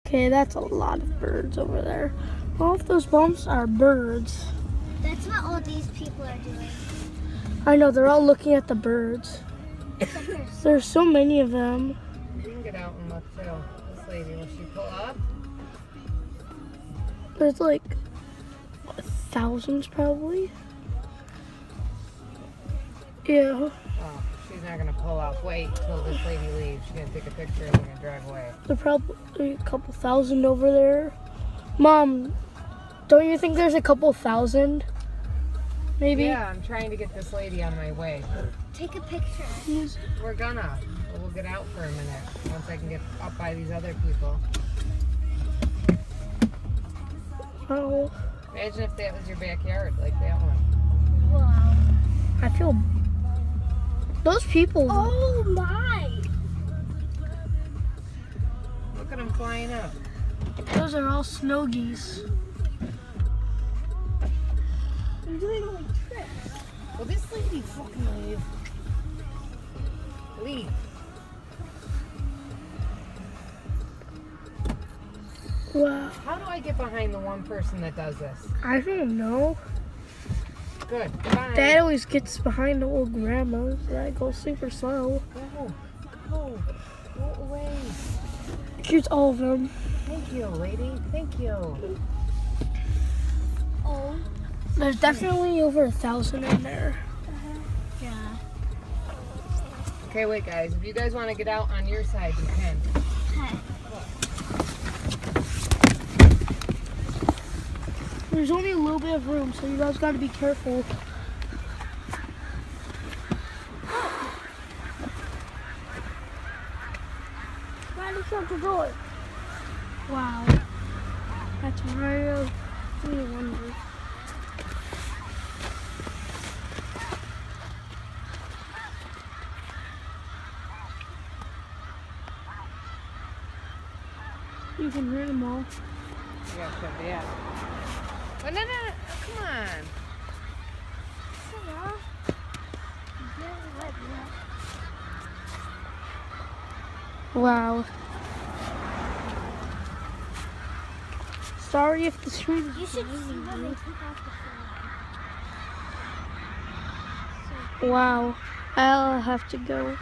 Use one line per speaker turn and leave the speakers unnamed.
Okay, that's a lot of birds over there. All of those bumps are birds.
That's what all these people are doing.
I know, they're all looking at the birds.
Except for
There's so many of them.
You can get out and look too. This lady, will she pull up?
There's like thousands probably. Yeah,
Oh, she's not gonna pull up. Wait till this lady leaves. She's gonna take a picture and they're gonna drive away.
there's probably a couple thousand over there. Mom, don't you think there's a couple thousand? Maybe?
Yeah, I'm trying to get this lady on my way.
take a picture.
We're gonna. But we'll get out for a minute once I can get up by these other people.
Oh,
Imagine if that was your backyard, like that one.
Wow.
I feel those people.
Oh my!
Look at them flying up.
Those are all snow geese.
I'm doing like tricks.
Will this lady fucking leave? Leave.
Wow.
How do I get behind the one person that does this?
I don't know.
Good. Goodbye.
Dad always gets behind the old grandmas that go super slow.
Go. Go. Go away.
Here's all of them.
Thank you, lady. Thank you.
Oh.
There's definitely over 1,000 in there.
Yeah.
Okay, wait, guys. If you guys want to get out on your side, you can.
Hey.
There's only a little bit of room, so you guys got to be careful. Try to shut the door. Wow. That's really wonderful. You can hear them all.
Yeah, so yeah. Oh, no. Come on.
Wow. Sorry if the street is
You should see when they took off the flag.
Wow. I'll have to go.